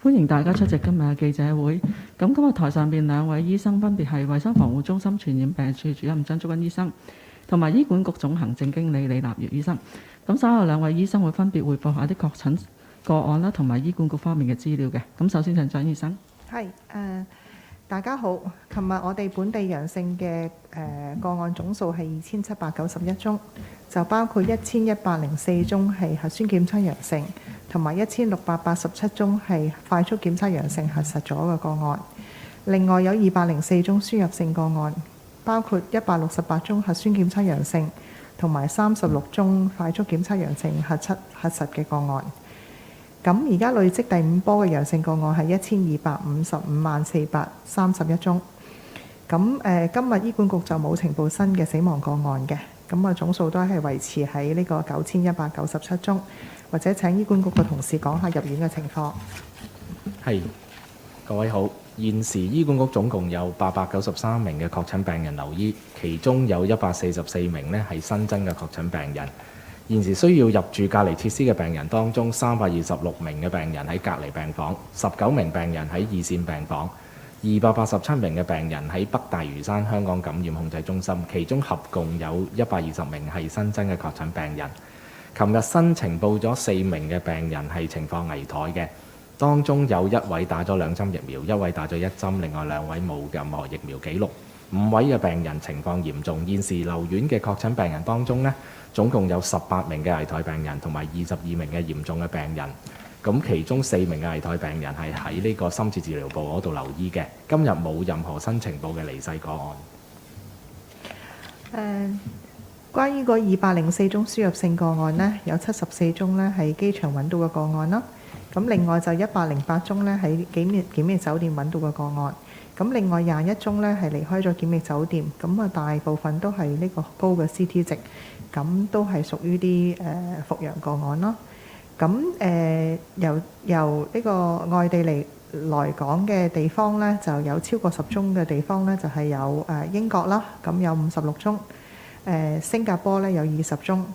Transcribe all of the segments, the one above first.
歡迎大家出席今日嘅記者會。咁今日台上邊兩位醫生分別係衛生防護中心傳染病處主任張竹君醫生，同埋醫管局總行政經理李立業醫生。咁稍後兩位醫生會分別匯報下啲確診個案啦，同埋醫管局方面嘅資料嘅。咁首先請張醫生。係大家好。琴日我哋本地陽性嘅個案總數係2791宗，就包括1104宗係核酸檢測陽性，同埋1687宗係快速檢測陽性核實咗嘅個案。另外有204宗輸入性個案，包括168宗核酸檢測陽性，同埋36宗快速檢測陽性核實嘅個案。咁而家累積第5波嘅陽性個案係125,55431宗。咁今日醫管局就冇呈報新嘅死亡個案嘅，咁總數都係維持喺呢個9197宗。或者請醫管局嘅同事講下入院嘅情況。係，各位好。現時醫管局總共有893名嘅確診病人留醫，其中有144名呢係新增嘅確診病人。現時需要入住隔離設施嘅病人當中，326名嘅病人喺隔離病房，19名病人喺二線病房，287名嘅病人喺北大嶼山香港感染控制中心，其中合共有120名係新增嘅確診病人。琴日新呈報咗4名嘅病人係情況危殆嘅，當中有1位打咗2針疫苗，1位打咗1針，另外2位冇任何疫苗記錄。5位嘅病人情況嚴重。現時留院嘅確診病人當中呢，總共有18名嘅危殆病人同埋22名嘅嚴重嘅病人。咁其中4名嘅危殆病人係喺呢個深切治療部嗰度留醫嘅。今日冇任何新呈報嘅離世個案。關於個204宗輸入性個案呢，有74宗呢係機場揾到嘅個案啦。咁另外就108宗呢喺檢疫酒店揾到嘅個案。咁另外21宗呢係離開咗檢疫酒店。咁大部分都係呢個高嘅 CT 值，咁都係屬於啲復陽個案啦。咁由呢個外地來港嘅地方呢，就有超過10宗嘅地方呢，就係有英國啦，咁有56宗。新加坡咧有20宗，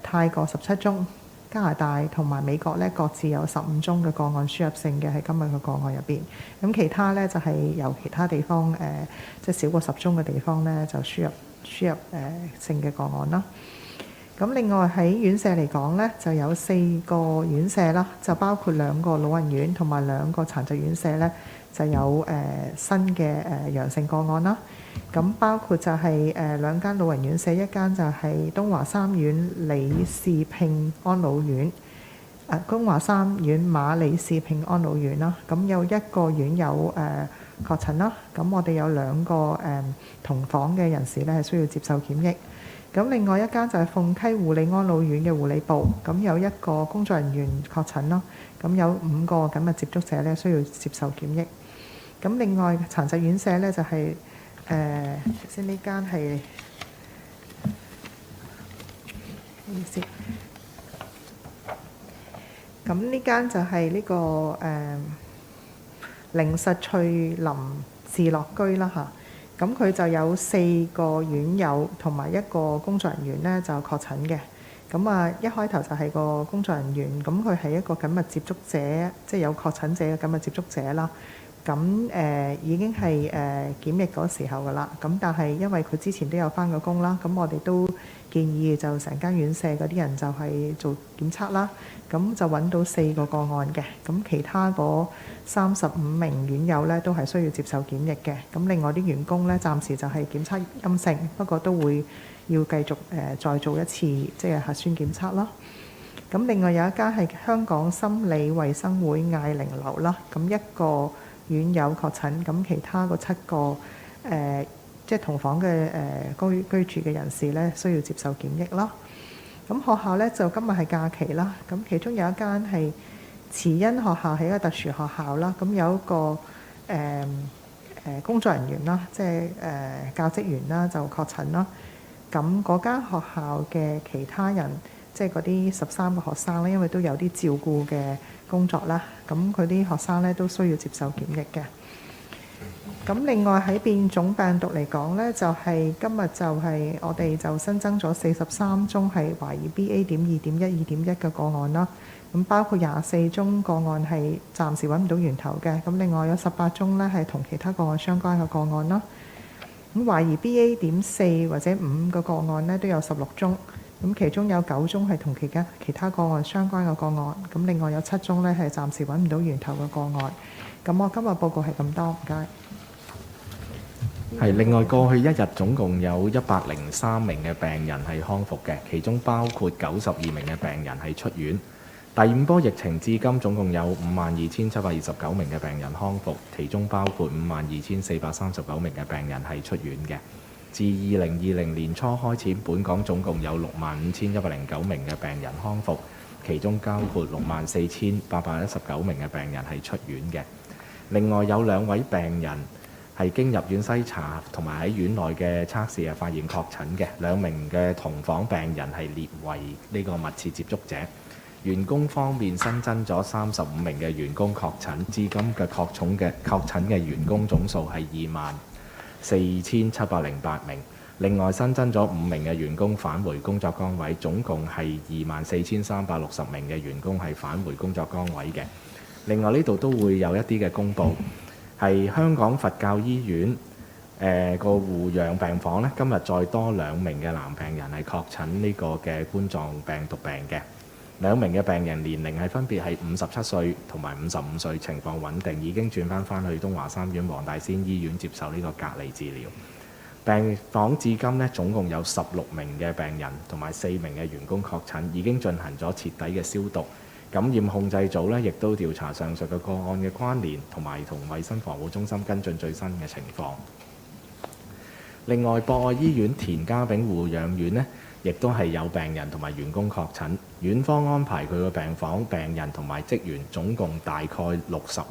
泰國17宗，加拿大同埋美國咧各自有15宗嘅個案輸入性嘅喺今日嘅個案入邊。咁其他咧就係由其他地方即係少過10宗嘅地方咧就輸入性嘅個案啦。咁另外喺院舍嚟講咧，就有4個院舍啦，就包括2個老人院同埋2個殘疾院舍咧，就有新嘅陽性個案啦。咁包括就係2間老人院舍，一間就係東華三院李氏聘安老院，東華三院馬李氏聘安老院啦。咁有1個院友確診啦。咁我哋有2個同房嘅人士咧係需要接受檢疫。咁另外一間就係鳳溪護理安老院嘅護理部，咁有1個工作人員確診啦。咁有5個緊密接觸者咧需要接受檢疫。咁另外殘疾院舍咧就係先呢間係唔好意思。咁呢間就係呢個靈實翠林自樂居啦嚇。咁佢就有4個院友同埋1個工作人員咧就確診嘅。咁一開頭就係個工作人員，咁佢係一個緊密接觸者，即係有確診者嘅緊密接觸者啦。咁已經係檢疫嗰時候噶啦。咁但係因為佢之前都有返過工啦，咁我哋都建議就成間院舍嗰啲人就係做檢測啦。咁就揾到4個個案嘅。咁其他嗰35名院友咧都係需要接受檢疫嘅。咁另外啲員工咧暫時就係檢測陰性，不過都會要繼續再做一次即係核酸檢測啦。咁另外有一間係香港心理衛生會艾玲樓啦。咁1個院友確診，咁其他嗰7個即係同房嘅居住嘅人士咧需要接受檢疫啦。咁學校咧就今日係假期啦。咁其中有一間係慈恩學校，係一個特殊學校啦。咁有一個工作人員啦，即係教職員啦就確診啦。咁嗰間學校嘅其他人，即係嗰啲13個學生咧，因為都有啲照顧嘅工作啦，咁佢啲學生咧都需要接受檢疫嘅。咁另外喺變種病毒嚟講呢，就係今日就係我哋就新增咗43宗係懷疑 BA.2.1、2.1嘅個案啦。咁包括24宗個案係暫時揾唔到源頭嘅，咁另外有18宗呢係同其他個案相關嘅個案啦。咁懷疑 BA.4 或者5嘅個案呢都有16宗，咁其中有9宗係同其他個案相關嘅個案，咁另外有7宗呢係暫時揾唔到源頭嘅個案。咁我今日報告係咁多，唔該。係，另外過去一日總共有103名嘅病人係康復嘅，其中包括92名嘅病人係出院。第5波疫情至今總共有52,729名嘅病人康復，其中包括52,439名嘅病人係出院嘅。自2020年初開始，本港總共有65,109名嘅病人康復，其中包括64,819名嘅病人係出院嘅。另外有2位病人係經入院篩查同埋喺院內嘅測試係發現確診嘅，2名嘅同房病人係列為呢個密切接觸者。員工方面新增咗35名嘅員工確診，至今嘅確診嘅員工總數係24,708名。另外新增咗5名嘅員工返回工作崗位，總共係24,360名嘅員工係返回工作崗位嘅。另外呢度都會有一啲嘅公佈，係香港佛教醫院個護養病房呢，今日再多2名嘅男病人係確診呢個嘅冠狀病毒病嘅。2名嘅病人年齡係分別係57歲同埋55歲，情況穩定，已經轉翻去東華三院黃大仙醫院接受呢個隔離治療。病房至今呢，總共有16名嘅病人同埋4名嘅員工確診，已經進行咗徹底嘅消毒。感染控制組呢，亦都調查上述嘅個案嘅關聯，同埋同衛生防護中心跟進最新嘅情況。另外，博愛醫院田家炳護養院呢，亦都係有病人同埋員工確診，院方安排佢個病房病人同埋職員總共大概60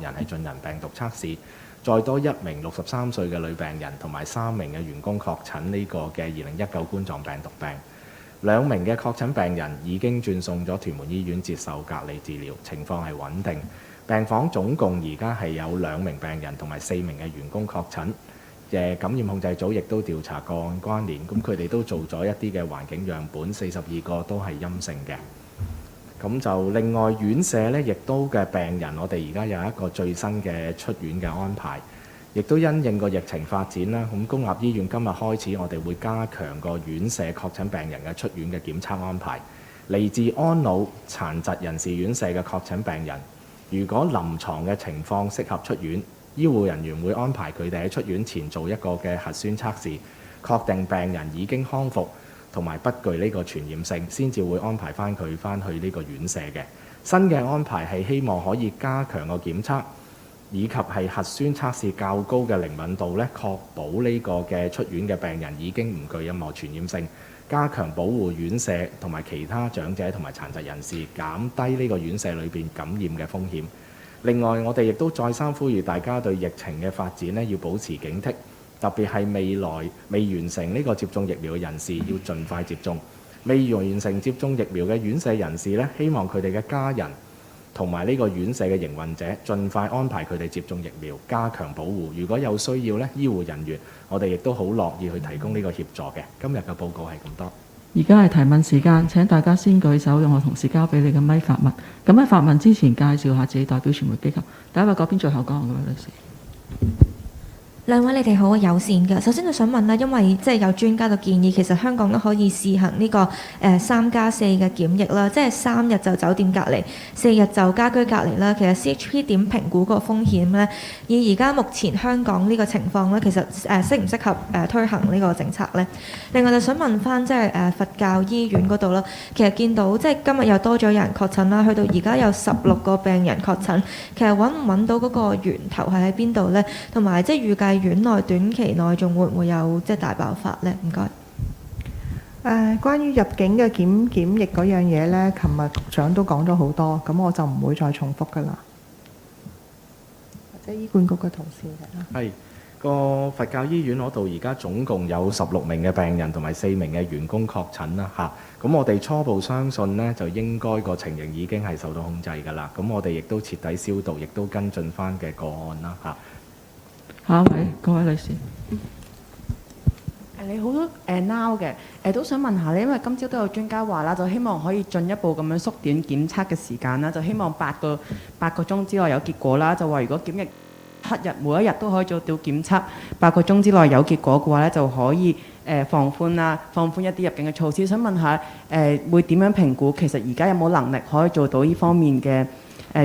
人係進行病毒測試，再多1名63歲嘅女病人同埋3名嘅員工確診呢個嘅2019冠狀病毒病。2名嘅確診病人已經轉送咗屯門醫院接受隔離治療，情況係穩定。病房總共而家係有2名病人同埋4名嘅員工確診。感染控制組亦都調查個案關聯，咁佢哋都做咗一啲嘅環境樣本，42個都係陰性嘅。咁就另外院舍呢，亦都嘅病人，我哋而家有一個最新嘅出院嘅安排，亦都因應個疫情發展啦。咁公立醫院今日開始，我哋會加強個院舍確診病人嘅出院嘅檢測安排。嚟自安老殘疾人士院舍嘅確診病人，如果臨床嘅情況適合出院，醫護人員會安排佢哋喺出院前做一個嘅核酸測試，確定病人已經康復同埋不具呢個傳染性，先至會安排翻佢翻去呢個院舍嘅。新嘅安排係希望可以加強個檢測，以及係核酸測試較高嘅靈敏度呢，確保呢個嘅出院嘅病人已經唔具任何傳染性，加強保護院舍同埋其他長者同埋殘疾人士，減低呢個院舍裏邊感染嘅風險。另外，我哋亦都再三呼籲大家對疫情嘅發展呢要保持警惕，特別係未完成呢個接種疫苗嘅人士要盡快接種。未完成接種疫苗嘅院舍人士呢，希望佢哋嘅家人同埋呢個院舍嘅營運者盡快安排佢哋接種疫苗，加強保護。如果有需要呢，醫護人員我哋亦都好樂意去提供呢個協助嘅。今日嘅報告係咁多。而家係提問時間，請大家先舉手，用我同事交俾你嘅咪發問。咁喺發問之前，介紹下自己代表傳媒機構。第一位嗰邊最後講嘅位女士。兩位你哋好友善嘅。首先就想問啦，因為即係有專家就建議，其實香港都可以試行呢個3+4嘅檢疫啦，即係3日就酒店隔離，4日就家居隔離啦。其實 CHP 點評估個風險呢？以而家目前香港呢個情況呢，其實適唔適合推行呢個政策呢？另外就想問翻即係佛教醫院嗰度啦，其實見到即係今日又多咗有人確診啦，去到而家有16個病人確診，其實揾唔揾到嗰個源頭係喺邊度呢？同埋即係預計院內短期內仲會唔會有即係大爆發呢？唔該。關於入境嘅檢疫嗰樣嘢呢，琴日局長都講咗好多，咁我就唔會再重複㗎啦。或者醫管局嘅同事嘅。係個佛教醫院嗰度而家總共有16名嘅病人同埋4名嘅員工確診啦嚇。咁我哋初步相信呢，就應該個情形已經係受到控制㗎啦。咁我哋亦都徹底消毒，亦都跟進翻嘅個案啦嚇。下一位，各位女士。你好多now 嘅都想問下你，因為今朝都有專家話啦，就希望可以進一步咁樣縮短檢測嘅時間啦，就希望8個鐘之內有結果啦。就話如果檢疫7日，每一日都可以做到檢測8個鐘之內有結果嘅話咧，就可以放寬一啲入境嘅措施。想問下會點樣評估？其實而家有冇能力可以做到呢方面嘅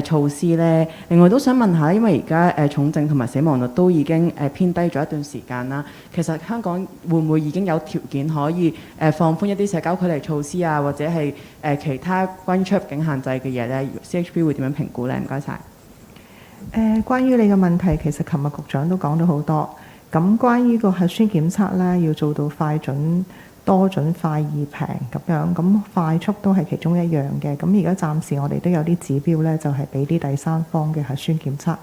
措施呢？另外都想問下，因為而家重症同埋死亡率都已經偏低咗一段時間啦，其實香港會唔會已經有條件可以放寬一啲社交距離措施啊，或者係其他關於出入境限制嘅嘢呢？ CHP 會點樣評估呢？唔該晒。關於你嘅問題，其實琴日局長都講咗好多。咁關於個核酸檢測呢，要做到快準、多準、快易平咁樣，咁快速都係其中一樣嘅。咁而家暫時我哋都有啲指標呢，就係俾啲第三方嘅核酸檢測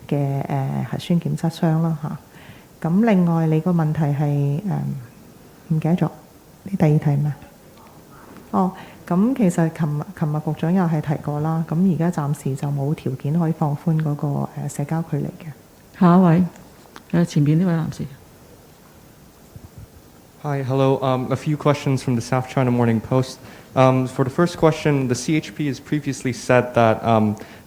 嘅核酸檢測商啦嚇。咁另外你個問題係唔記得咗，你第二題咩？哦，咁其實琴日局長又係提過啦。咁而家暫時就冇條件可以放寬嗰個社交距離嘅。下一位，前邊呢位男士。Hi, hello. A few questions from the South China Morning Post. For the first question, the CHP has previously said that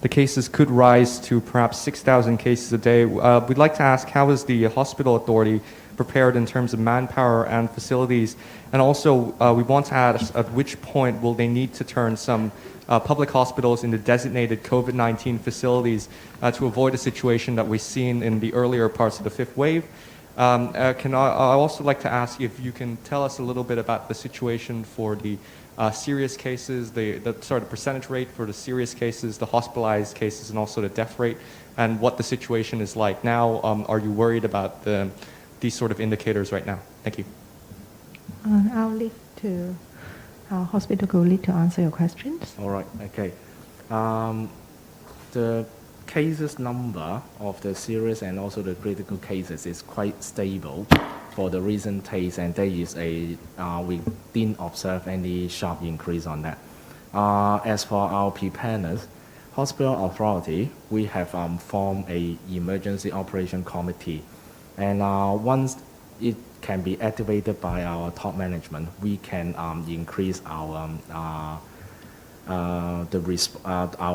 the cases could rise to perhaps 6,000 cases a day. We'd like to ask, how is the hospital authority prepared in terms of manpower and facilities? And also, we want to ask, at which point will they need to turn some public hospitals into designated COVID-19 facilities to avoid a situation that we've seen in the earlier parts of the fifth wave? I also like to ask if you can tell us a little bit about the situation for the serious cases, the percentage rate for the serious cases, the hospitalized cases, and also the death rate, and what the situation is like now. Are you worried about these sort of indicators right now? Thank you. I'll leave to our hospital colleague to answer your questions. All right, okay. The cases number of the serious and also the critical cases is quite stable for the recent case, and there is we didn't observe any sharp increase on that. As for our preparedness, hospital authority, we have formed a emergency operation committee, and once it can be activated by our top management, we can increase our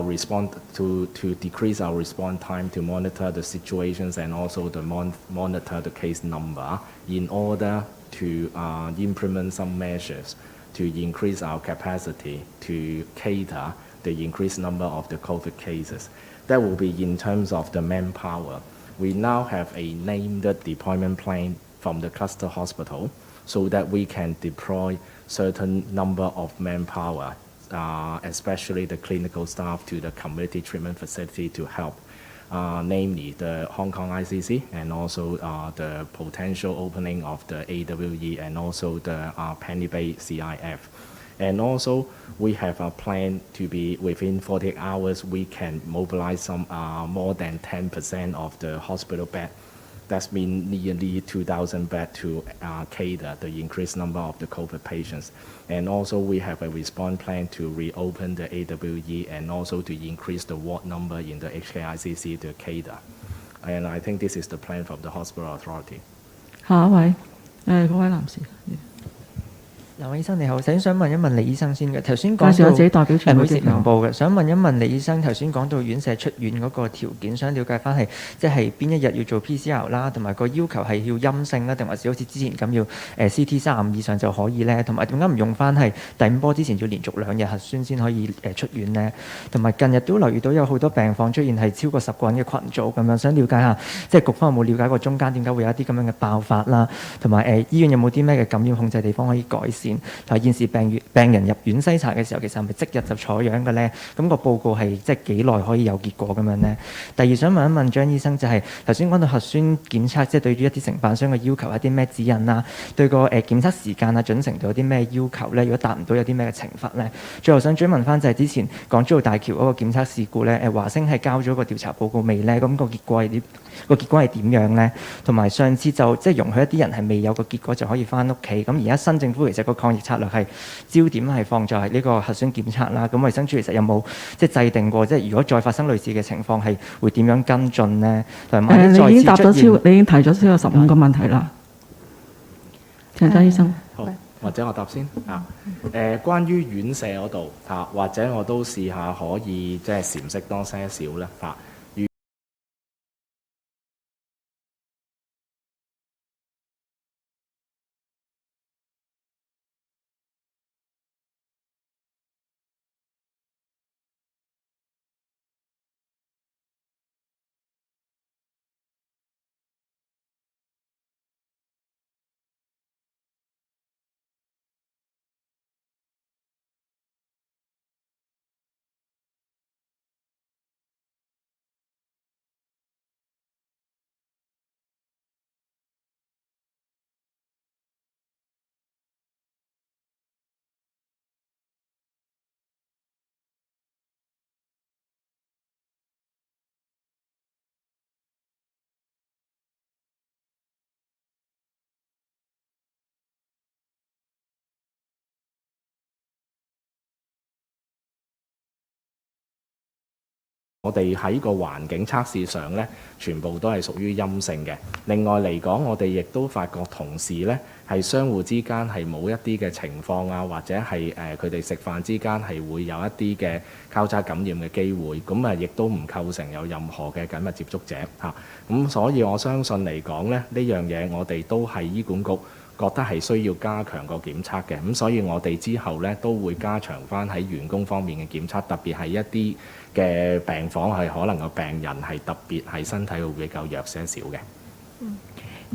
response to decrease our response time to monitor the situations and also to monitor the case number in order to implement some measures to increase our capacity to cater the increased number of the COVID cases. That will be in terms of the manpower. We now have a named deployment plan from the cluster hospital so that we can deploy certain number of manpower, especially the clinical staff, to the community treatment facility to help, namely the Hong Kong ICC and also the potential opening of the AWE and also the Penny Bay CIF. And also we have a plan to be within 48 hours we can mobilize some more than 10% of the hospital bed. That's mean nearly 2,000 beds to cater the increased number of the COVID patients. And also we have a response plan to reopen the AWE and also to increase the ward number in the HKICC to cater. And I think this is the plan from the hospital authority. 下一位，嗰位男士。兩位醫生你好，首先想問一問李醫生先嘅，頭先講到介紹下自己代表全部機構。明報嘅，想問一問李醫生，頭先講到院舍出院嗰個條件，想了解翻係即係邊一日要做 PCR 啦，同埋個要求係要陰性啦，定還是好似之前咁要CT 35以上就可以呢？同埋點解唔用翻係第5波之前要連續2日核酸先可以出院呢？同埋近日都留意到有好多病房出現係超過10個人嘅群組咁樣，想了解下即係局方有冇了解過中間點解會有一啲咁樣嘅爆發啦？同埋醫院有冇啲咩嘅感染控制地方可以改善？同埋現時病人入院篩查嘅時候，其實係咪即日就採樣嘅呢？咁個報告係即係幾耐可以有結果咁樣呢？第二想問一問張醫生，就係頭先講到核酸檢測，即係對於一啲承辦商嘅要求有啲咩指引啦？對個檢測時間啊、準程度有啲咩要求呢？如果達唔到有啲咩嘅懲罰呢？最後想追問翻就係之前港珠澳大橋嗰個檢測事故呢，華星係交咗個調查報告未呢？咁個結果係點樣呢？同埋上次就即係容許一啲人係未有個結果就可以翻屋企，咁而家新政府其實個抗疫策略係焦點係放在呢個核酸檢測啦。咁衛生署其實有冇即係制定過，即係如果再發生類似嘅情況係會點樣跟進呢？同埋你已經答咗你已經提咗超過15個問題啦。請張醫生。好，或者我答先啊。關於院舍嗰度嚇，或者我都試下可以即係闡釋多些少啦嚇。我哋喺個環境測試上呢，全部都係屬於陰性嘅。另外嚟講，我哋亦都發覺同事呢係相互之間係冇一啲嘅情況啊，或者係佢哋食飯之間係會有一啲嘅交叉感染嘅機會，咁亦都唔構成有任何嘅緊密接觸者嚇。咁所以我相信嚟講呢，呢樣嘢我哋都係醫管局覺得係需要加強個檢測嘅，咁所以我哋之後呢都會加強翻喺員工方面嘅檢測，特別係一啲嘅病房係可能個病人係特別係身體會比較弱些少嘅。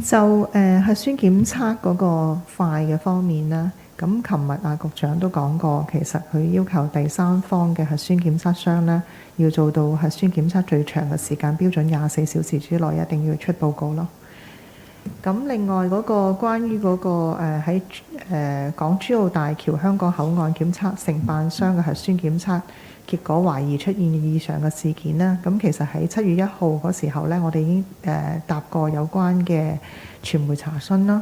就核酸檢測嗰個快嘅方面啦，咁琴日局長都講過，其實佢要求第三方嘅核酸檢測商呢，要做到核酸檢測最長嘅時間標準24小時之內一定要出報告咯。咁另外嗰個關於嗰個喺港珠澳大橋香港口岸檢測承辦商嘅核酸檢測結果懷疑出現異常嘅事件啦，咁其實喺7月1號嗰時候呢，我哋已經答過有關嘅傳媒查詢啦，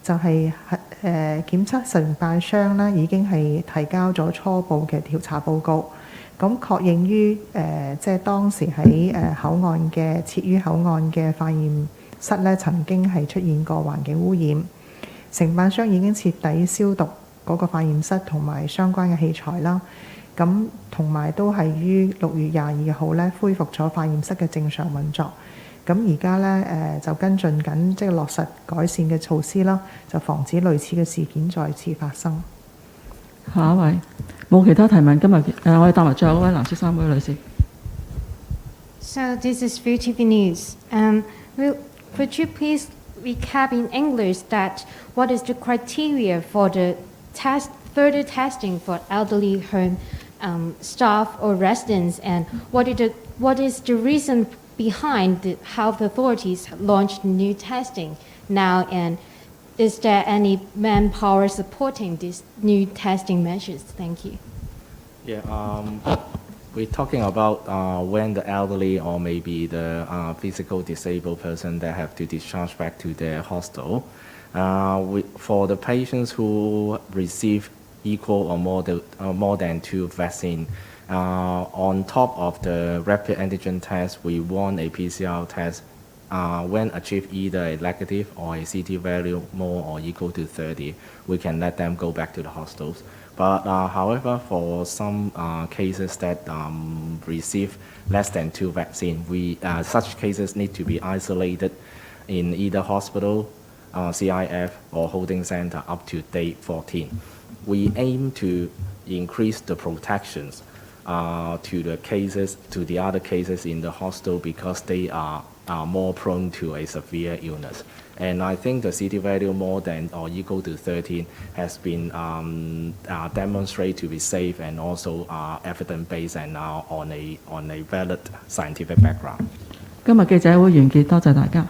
就係檢測承辦商呢已經係提交咗初步嘅調查報告，咁確認於即係當時喺口岸嘅設於口岸嘅化驗室咧曾經係出現過環境污染，承辦商已經徹底消毒嗰個化驗室同埋相關嘅器材啦。咁同埋都係於6月22號咧恢復咗化驗室嘅正常運作。咁而家咧就跟進緊即係落實改善嘅措施啦，就防止類似嘅事件再次發生。下一位冇其他提問，今日我哋答埋最後嗰位藍色衫嗰位女士。So this is View TV News. Could you please recap in English that what is the criteria for the further testing for elderly home staff or residents, and what is the reason behind how the authorities launched new testing now, and is there any manpower supporting these new testing measures? Thank you. Yeah, we're talking about when the elderly or maybe the physical disabled person that have to discharge back to their hostel. For the patients who receive equal or more than 2 vaccine, on top of the rapid antigen test, we want a PCR test when achieve either a negative or a CT value more or equal to 30, we can let them go back to the hostels. But however, for some cases that receive less than 2 vaccine, such cases need to be isolated in either hospital, CIF or holding center up to day 14. We aim to increase the protections to the other cases in the hospital because they are more prone to a severe illness. And I think the CT value more than or equal to 13 has been demonstrated to be safe and also evidence-based and on a valid scientific background. 今日記者會完結，多謝大家。